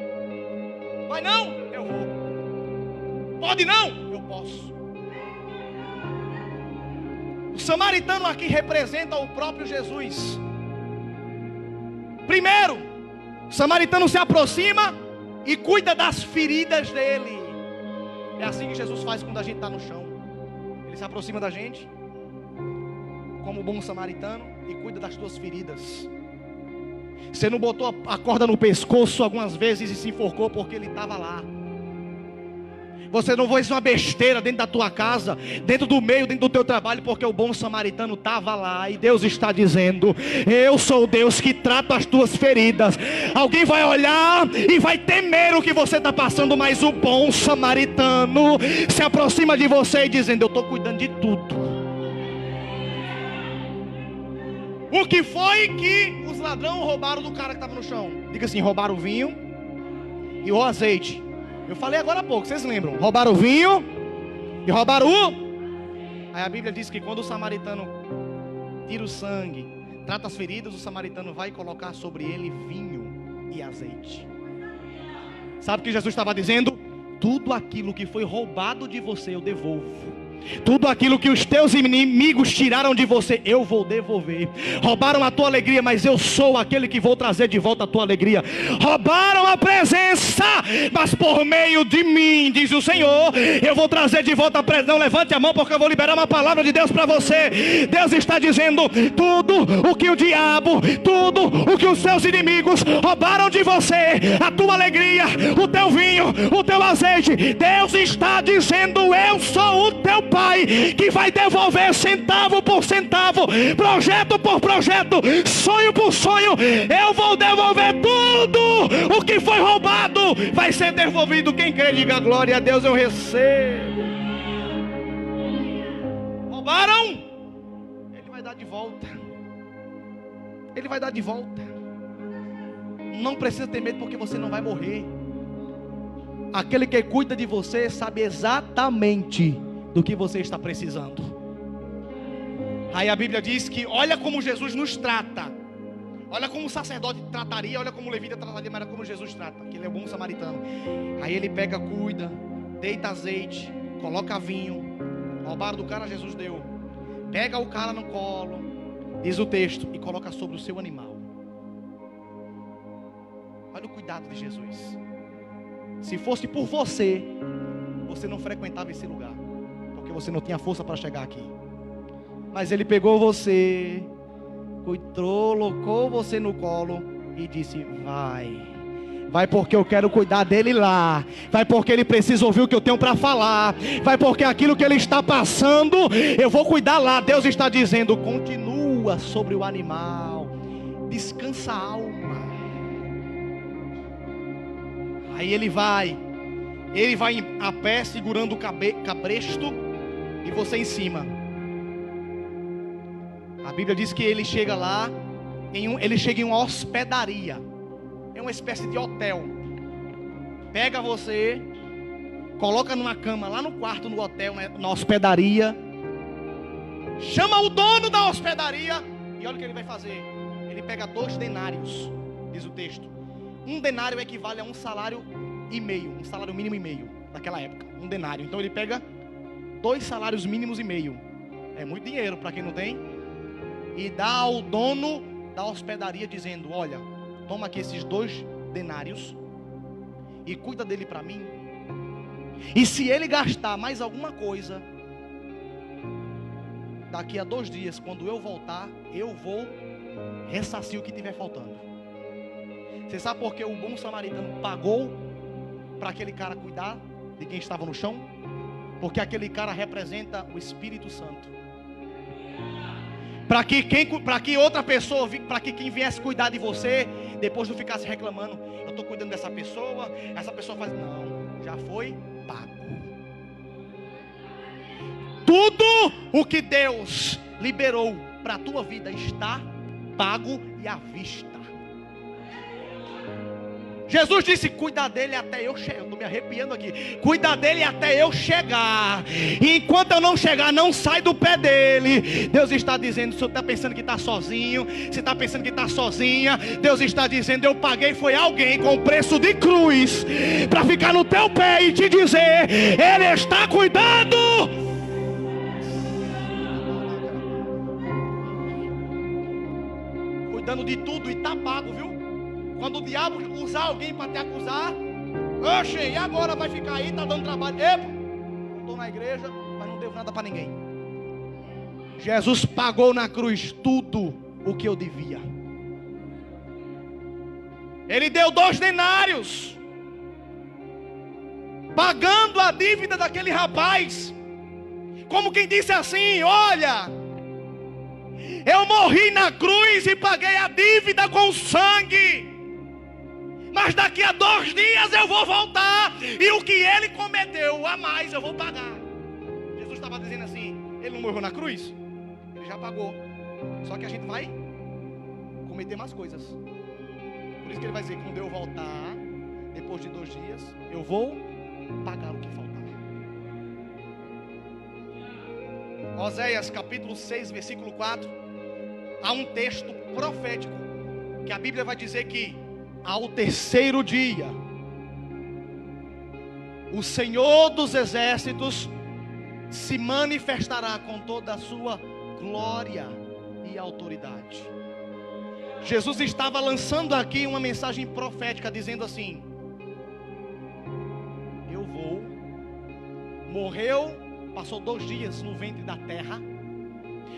Vai não? Eu vou. Pode não? Eu posso. O samaritano aqui representa o próprio Jesus. Primeiro, o samaritano se aproxima e cuida das feridas dele. É assim que Jesus faz quando a gente está no chão. Ele se aproxima da gente, como bom samaritano, e cuida das tuas feridas. Você não botou a corda no pescoço algumas vezes e se enforcou porque ele estava lá. Você não fez uma besteira dentro da tua casa, dentro do meio, dentro do teu trabalho, porque o bom samaritano estava lá. E Deus está dizendo: eu sou o Deus que trata as tuas feridas. Alguém vai olhar e vai temer o que você está passando, mas o bom samaritano se aproxima de você e dizendo: eu estou cuidando de tudo. O que foi que os ladrões roubaram do cara que estava no chão? Diga assim: roubaram o vinho e o azeite. Eu falei agora há pouco, vocês lembram? Roubaram o vinho e roubaram o... Aí a Bíblia diz que quando o samaritano tira o sangue, trata as feridas, o samaritano vai colocar sobre ele vinho e azeite. Sabe o que Jesus estava dizendo? Tudo aquilo que foi roubado de você eu devolvo. Tudo aquilo que os teus inimigos tiraram de você, eu vou devolver. Roubaram a tua alegria, mas eu sou aquele que vou trazer de volta a tua alegria. Roubaram a presença, mas por meio de mim, diz o Senhor, eu vou trazer de volta a presença. Não levante a mão, porque eu vou liberar uma palavra de Deus para você. Deus está dizendo: tudo o que o diabo, tudo o que os seus inimigos roubaram de você, a tua alegria, o teu vinho, o teu azeite, Deus está dizendo: eu sou o teu Pai, que vai devolver centavo por centavo, projeto por projeto, sonho por sonho. Eu vou devolver tudo o que foi roubado, vai ser devolvido. Quem crê, diga glória a Deus. Eu recebo. Roubaram? Ele vai dar de volta. Ele vai dar de volta. Não precisa ter medo, porque você não vai morrer. Aquele que cuida de você sabe exatamente do que você está precisando. Aí a Bíblia diz que olha como Jesus nos trata. Olha como o sacerdote trataria, olha como o levita trataria, mas olha como Jesus trata, que ele é o bom samaritano. Aí ele pega, cuida, deita azeite, coloca vinho. Roubaram do cara, Jesus deu. Pega o cara no colo, diz o texto, e coloca sobre o seu animal. Olha o cuidado de Jesus. Se fosse por você, você não frequentava esse lugar, porque você não tinha força para chegar aqui. Mas Ele pegou você, colocou você no colo e disse: vai porque eu quero cuidar dele lá. Vai porque ele precisa ouvir o que eu tenho para falar. Vai porque aquilo que ele está passando, eu vou cuidar lá. Deus está dizendo: continua sobre o animal, descansa a alma. Aí ele vai a pé segurando o cabresto e você em cima. A Bíblia diz que ele chega lá, ele chega em uma hospedaria. É uma espécie de hotel. Pega você, coloca numa cama lá no quarto no hotel, na hospedaria. Chama o dono da hospedaria e olha o que ele vai fazer. Ele pega 2 denários, diz o texto. 1 denário equivale a 1 salário e meio, um salário mínimo e meio daquela época, 1 denário. Então ele pega 2 salários mínimos e meio. É muito dinheiro para quem não tem. E dá ao dono da hospedaria dizendo: olha, toma aqui esses 2 denários e cuida dele para mim. E se ele gastar mais alguma coisa, daqui a 2 dias, quando eu voltar, eu vou ressarcir o que estiver faltando. Você sabe por que o bom samaritano pagou para aquele cara cuidar de quem estava no chão? Porque aquele cara representa o Espírito Santo. Para que outra pessoa, para que quem viesse cuidar de você, depois não ficasse reclamando: eu estou cuidando dessa pessoa, essa pessoa faz. Não, já foi pago. Tudo o que Deus liberou para a tua vida está pago e à vista. Jesus disse: cuida dele até eu chegar. Eu estou me arrepiando aqui. Cuida dele até eu chegar. E enquanto eu não chegar, não sai do pé dele. Deus está dizendo: se você está pensando que está sozinho, se está pensando que está sozinha, Deus está dizendo: eu paguei foi alguém com preço de cruz para ficar no teu pé e te dizer: ele está cuidando. Cuidando de tudo e está pago, viu? Quando o diabo usar alguém para te acusar, oxe, e agora vai ficar aí, está dando trabalho. Epa, eu estou na igreja, mas não devo nada para ninguém. Jesus pagou na cruz tudo o que eu devia. Ele deu 2 denários, pagando a dívida daquele rapaz. Como quem disse assim: olha, eu morri na cruz e paguei a dívida com sangue, mas daqui a 2 dias eu vou voltar, e o que ele cometeu a mais eu vou pagar. Jesus estava dizendo assim: ele não morreu na cruz, ele já pagou, só que a gente vai cometer mais coisas. Por isso que ele vai dizer: quando eu voltar, depois de 2 dias, eu vou pagar o que faltar. Oséias capítulo 6, versículo 4. Há um texto profético que a Bíblia vai dizer que ao 3º dia o Senhor dos exércitos se manifestará com toda a sua glória e autoridade. Jesus estava lançando aqui uma mensagem profética, dizendo assim: eu vou, morreu, passou 2 dias no ventre da terra,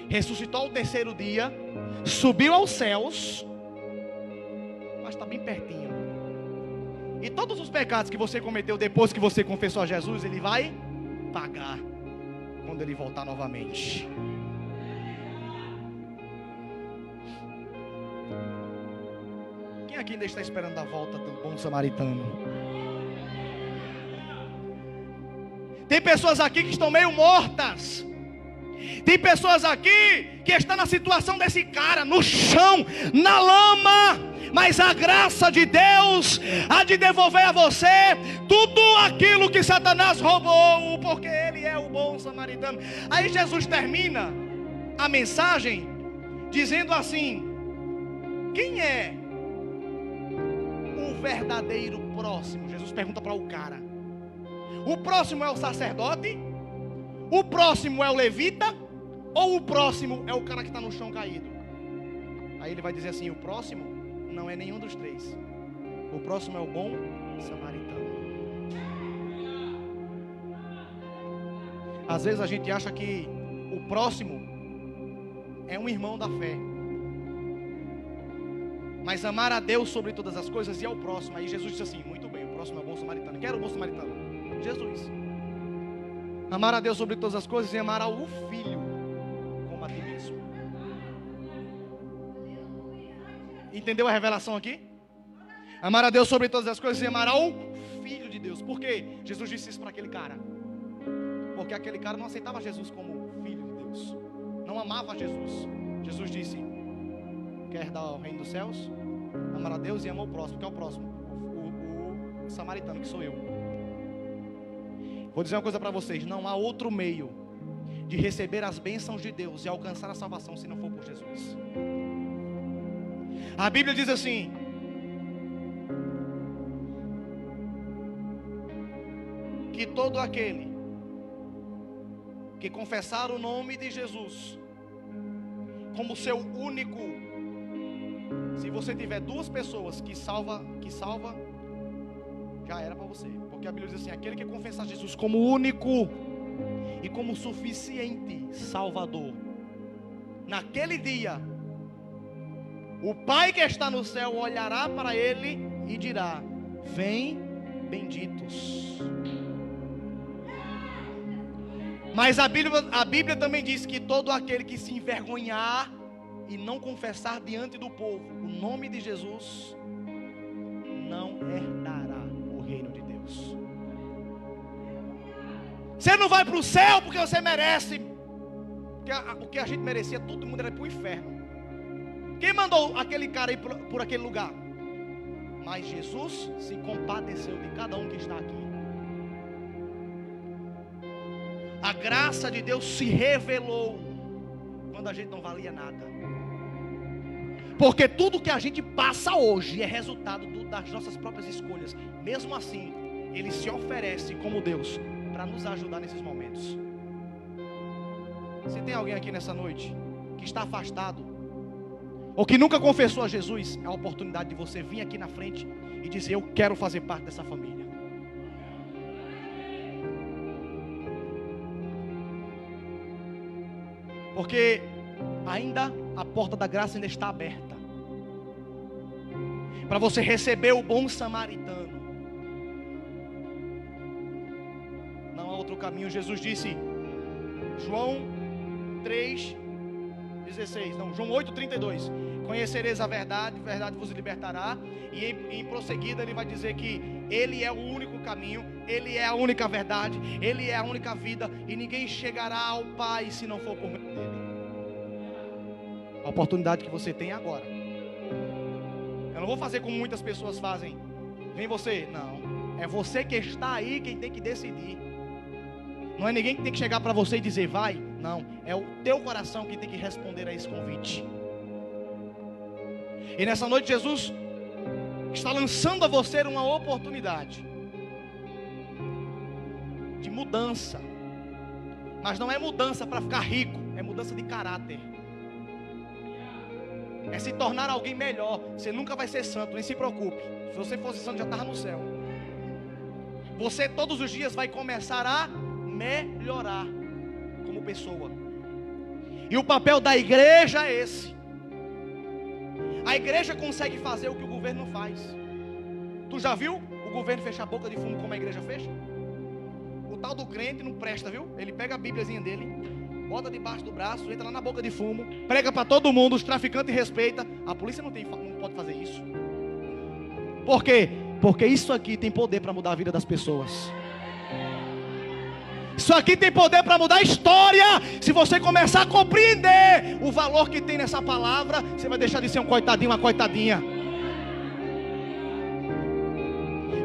ressuscitou ao 3º dia, subiu aos céus, mas está bem pertinho. E todos os pecados que você cometeu depois que você confessou a Jesus, ele vai pagar quando ele voltar novamente. Quem aqui ainda está esperando a volta do bom samaritano? Tem pessoas aqui que estão meio mortas. Tem pessoas aqui que estão na situação desse cara, no chão, na lama. Mas a graça de Deus há de devolver a você tudo aquilo que Satanás roubou, porque ele é o bom samaritano. Aí Jesus termina a mensagem dizendo assim: quem é o verdadeiro próximo? Jesus pergunta para o cara. O próximo é o sacerdote? O próximo é o levita? Ou o próximo é o cara que está no chão caído? Aí ele vai dizer assim: o próximo não é nenhum dos 3. O próximo é o bom samaritano. Às vezes a gente acha que o próximo é um irmão da fé. Mas amar a Deus sobre todas as coisas e ao próximo. Aí Jesus disse assim: muito bem, o próximo é o bom samaritano. Quero o bom samaritano. Jesus. Amar a Deus sobre todas as coisas e amar ao filho como a ti mesmo. Entendeu a revelação aqui? Amar a Deus sobre todas as coisas e amar ao filho de Deus. Por quê? Jesus disse isso para aquele cara. Porque aquele cara não aceitava Jesus como filho de Deus. Não amava Jesus. Jesus disse: quer dar ao reino dos céus? Amar a Deus e amar o próximo. Que é o próximo? O samaritano, que sou eu. Vou dizer uma coisa para vocês: não há outro meio de receber as bênçãos de Deus e alcançar a salvação se não for por Jesus. A Bíblia diz assim: que todo aquele que confessar o nome de Jesus como seu único. Se você tiver duas pessoas que salva, já era para você. Porque a Bíblia diz assim: aquele que confessar Jesus como único e como suficiente Salvador, naquele dia, o Pai que está no céu olhará para ele e dirá: vem, benditos. Mas a Bíblia também diz que todo aquele que se envergonhar e não confessar diante do povo o nome de Jesus, não herdará o reino de Deus. Você não vai para o céu porque você merece. Porque o que a gente merecia, todo mundo era para o inferno. Quem mandou aquele cara ir por aquele lugar? Mas Jesus se compadeceu de cada um que está aqui. A graça de Deus se revelou quando a gente não valia nada. Porque tudo que a gente passa hoje é resultado das nossas próprias escolhas. Mesmo assim, Ele se oferece como Deus para nos ajudar nesses momentos. Se tem alguém aqui nessa noite que está afastado, ou que nunca confessou a Jesus, é a oportunidade de você vir aqui na frente e dizer: eu quero fazer parte dessa família. Porque ainda a porta da graça ainda está aberta para você receber o bom samaritano. Não há outro caminho. Jesus disse, João 3:16, não, João 8:32: conhecereis a verdade vos libertará. E em prosseguida ele vai dizer que Ele é o único caminho, Ele é a única verdade, Ele é a única vida, e ninguém chegará ao Pai se não for por meio dele. A oportunidade que você tem agora. Eu não vou fazer como muitas pessoas fazem: vem você. Não, é você que está aí quem tem que decidir. Não é ninguém que tem que chegar para você e dizer vai. Não, é o teu coração que tem que responder a esse convite. E nessa noite Jesus está lançando a você uma oportunidade de mudança. Mas não é mudança para ficar rico, é mudança de caráter. É se tornar alguém melhor. Você nunca vai ser santo, nem se preocupe. Se você fosse santo já estava no céu. Você todos os dias vai começar a melhorar como pessoa. E o papel da igreja é esse. A igreja consegue fazer o que o governo não faz. Tu já viu o governo fechar a boca de fumo como a igreja fecha? O tal do crente não presta, viu? Ele pega a bíbliazinha dele, bota debaixo do braço, entra lá na boca de fumo, prega para todo mundo, os traficantes respeitam. A polícia não pode fazer isso. Por quê? Porque isso aqui tem poder para mudar a vida das pessoas. Isso aqui tem poder para mudar a história. Se você começar a compreender o valor que tem nessa palavra, você vai deixar de ser um coitadinho, uma coitadinha.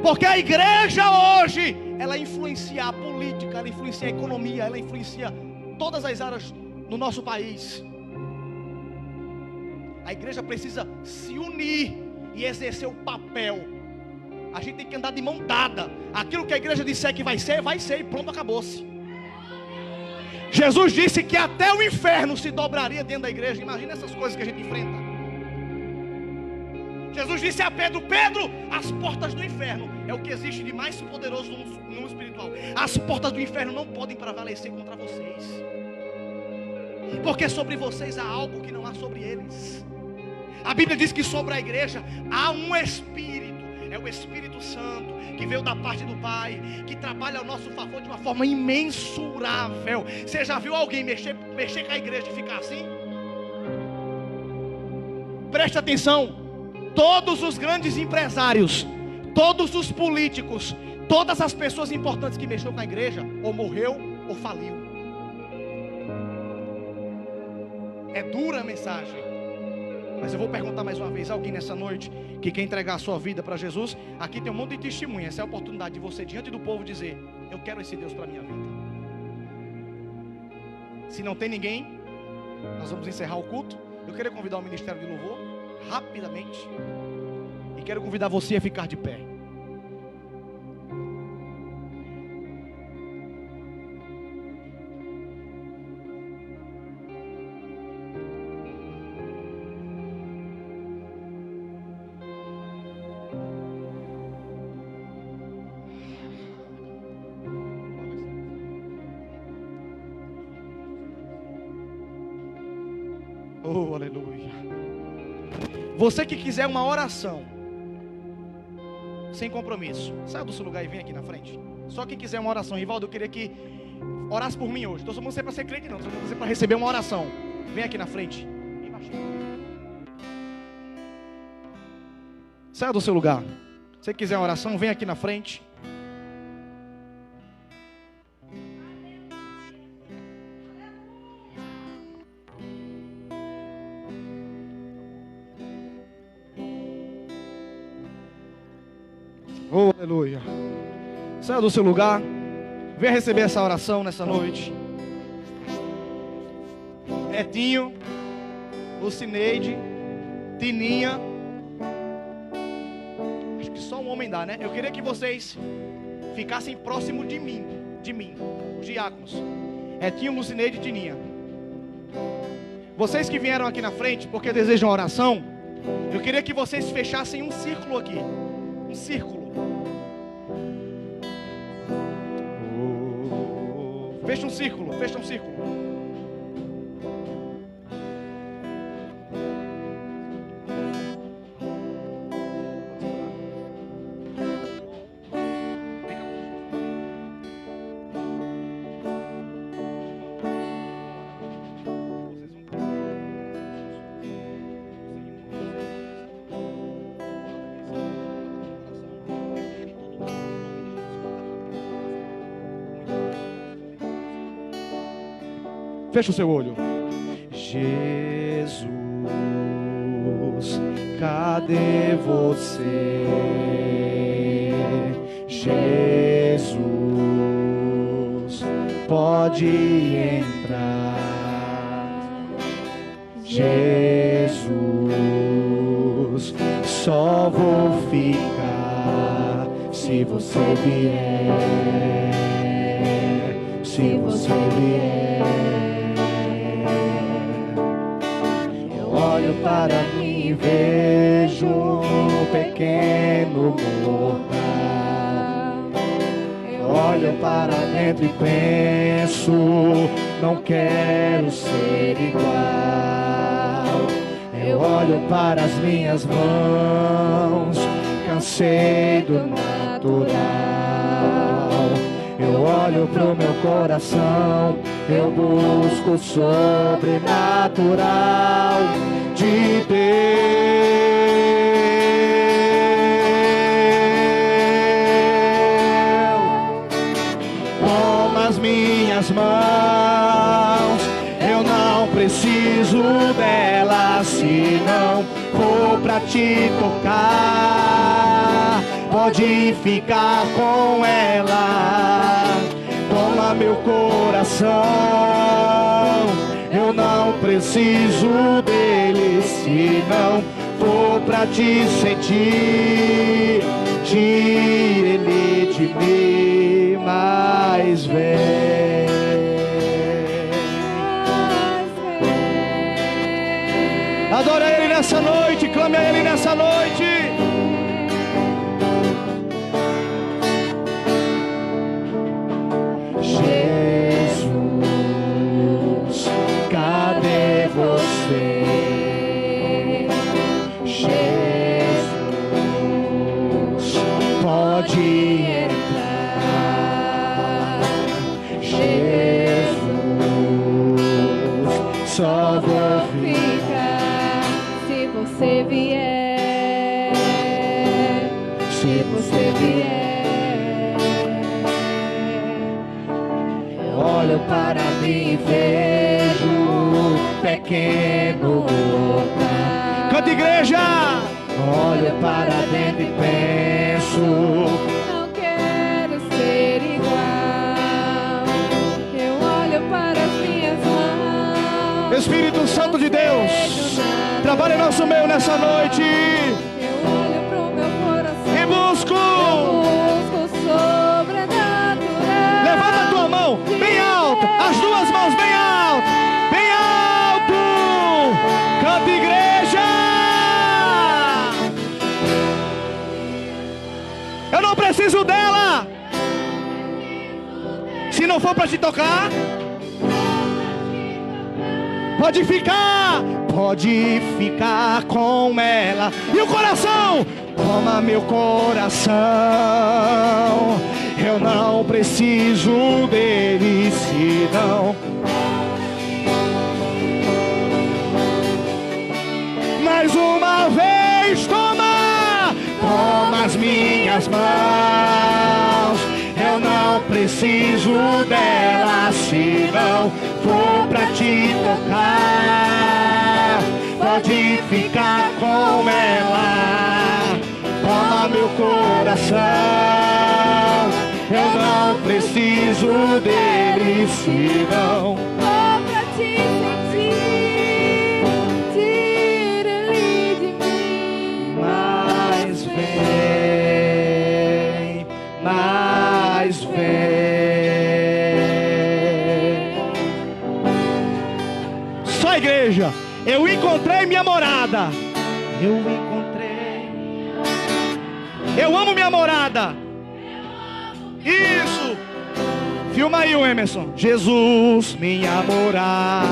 Porque a igreja hoje, ela influencia a política, ela influencia a economia, ela influencia todas as áreas no nosso país. A igreja precisa se unir e exercer o papel. A gente tem que andar de mão dada. Aquilo que a igreja disser que vai ser e pronto, acabou-se. Jesus disse que até o inferno se dobraria dentro da igreja. Imagina essas coisas que a gente enfrenta. Jesus disse a Pedro: Pedro, as portas do inferno é o que existe de mais poderoso no mundo espiritual. As portas do inferno não podem prevalecer contra vocês. porque sobre vocês há algo que não há sobre eles. A Bíblia diz que sobre a igreja há um Espírito, é o Espírito Santo, que veio da parte do Pai, que trabalha ao nosso favor de uma forma imensurável. Você já viu alguém mexer com a igreja e ficar assim? Preste atenção, todos os grandes empresários, todos os políticos, todas as pessoas importantes que mexeram com a igreja, ou morreu ou faliu. É dura a mensagem, mas eu vou perguntar mais uma vez: alguém nessa noite que quer entregar a sua vida para Jesus? Aqui tem um monte de testemunha. Essa é a oportunidade de você, diante do povo, dizer: eu quero esse Deus para a minha vida. Se não tem ninguém, nós vamos encerrar o culto. Eu quero convidar o Ministério de Louvor rapidamente, e quero convidar você a ficar de pé. Oh, aleluia. Você que quiser uma oração sem compromisso, saia do seu lugar e vem aqui na frente. Só quem quiser uma oração. Rivaldo, eu queria que orasse por mim hoje. Estou chamando você para ser crente, não. Estou chamando você para receber uma oração. Vem aqui na frente. Vem baixinho. Saia do seu lugar. Se você quiser uma oração, vem aqui na frente. Oh, aleluia. Saia do seu lugar. Venha receber essa oração nessa noite. Etinho, Lucineide, Tininha. Acho que só um homem dá, né? Eu queria que vocês ficassem próximo de mim, os diáconos. Etinho, Lucineide e Tininha. Vocês que vieram aqui na frente porque desejam oração, eu queria que vocês fechassem um círculo aqui. Um círculo. Fecha um círculo, fecha um círculo. Fecha o seu olho. Jesus, cadê você? Jesus, pode entrar. Jesus, só vou ficar se você vier. Se você vier. Olho para mim e vejo um pequeno mortal. Eu olho para dentro e penso, não quero ser igual. Eu olho para as minhas mãos, cansei do natural. Eu olho pro meu coração, eu busco o sobrenatural de Deus. Toma as minhas mãos, eu não preciso delas, se não for pra te tocar, pode ficar com ela. Toma meu coração, eu não preciso dele, se não for pra te sentir. Tire ele de mim, mas vem. Adora ele nessa noite, clame a ele nessa noite. Jesus, para mim e vejo pequeno voltar. Canta, igreja! Olho para dentro e penso, não quero ser igual. Eu olho para as minhas mãos. Espírito Santo de Deus, trabalha em nosso meio nessa noite. Eu olho para o meu coração E busco. Sobrenatural. Levanta a tua mão bem alto, as duas mãos bem alto, bem alto. Canta, igreja. Eu não preciso dela. Se não for para te tocar, pode ficar com ela. E o coração, toma meu coração. Eu não preciso dele, senão. Mais uma vez, toma as minhas mãos. Eu não preciso dela, senão vou pra te tocar. Pode ficar com ela, toma meu coração. Eu não preciso dele, senão Vou pra te sentir, tira ele de mim. mas vem. Só a igreja. Eu encontrei minha morada. Eu amo minha morada. Isso. Filma aí o Emerson. Jesus, minha morada.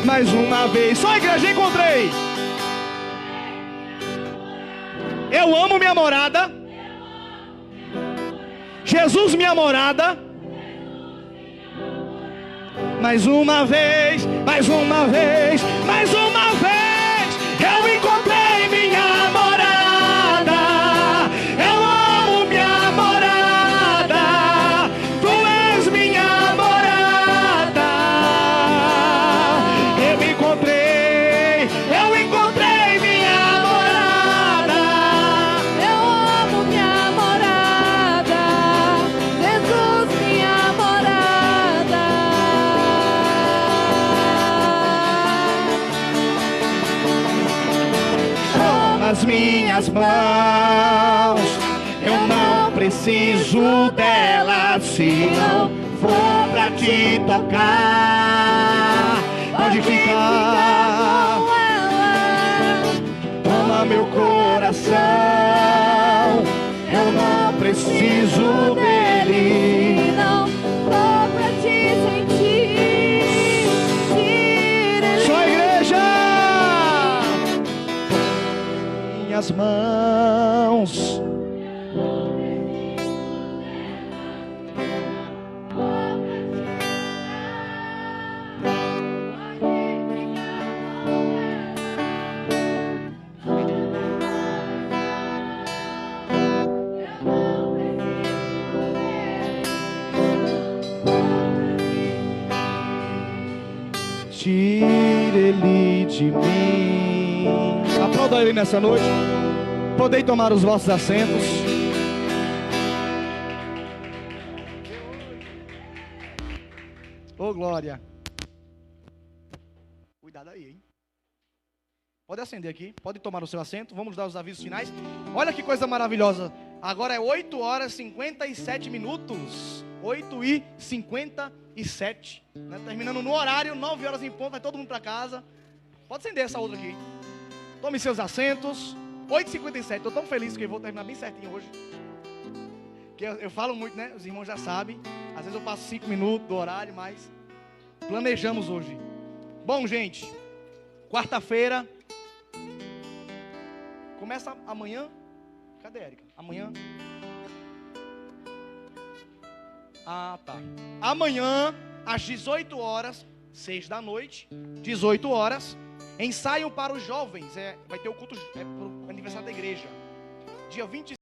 Mais uma vez. Só a igreja, encontrei. Eu amo minha morada. Jesus, minha morada. Mais uma vez, mais uma vez, mais uma vez. Eu encontrei minha morada. Eu amo minha morada. Tu és minha morada. Eu encontrei minha morada. Eu amo minha morada, Jesus, minha morada. Nas minhas mãos, eu não preciso dela, senão vou pra te tocar. Pode ficar, com ela. toma meu coração. Eu não preciso dele. Não vou pra te sentir, tira ele. Só a igreja. Minhas mãos. Tire ele de mim. Aplauda ele nessa noite. Podem tomar os vossos assentos. Ô, glória. Cuidado aí, hein? Pode acender aqui, pode tomar o seu assento. Vamos dar os avisos finais. Olha que coisa maravilhosa. Agora é 8 horas e 57 minutos. 8h57, né? Terminando no horário, 9 horas em ponto, vai todo mundo para casa. Pode acender essa outra aqui. Tome seus assentos. 8h57, estou tão feliz que eu vou terminar bem certinho hoje. Que eu falo muito, né? Os irmãos já sabem. Às vezes eu passo 5 minutos do horário, mas planejamos hoje. Bom, gente, quarta-feira. Começa amanhã. Cadê a Érica? Amanhã. Ah, tá. Amanhã, às 18 horas, 6 da noite, 18 horas, ensaio para os jovens. Vai ter o culto, pro aniversário da igreja. Dia 20,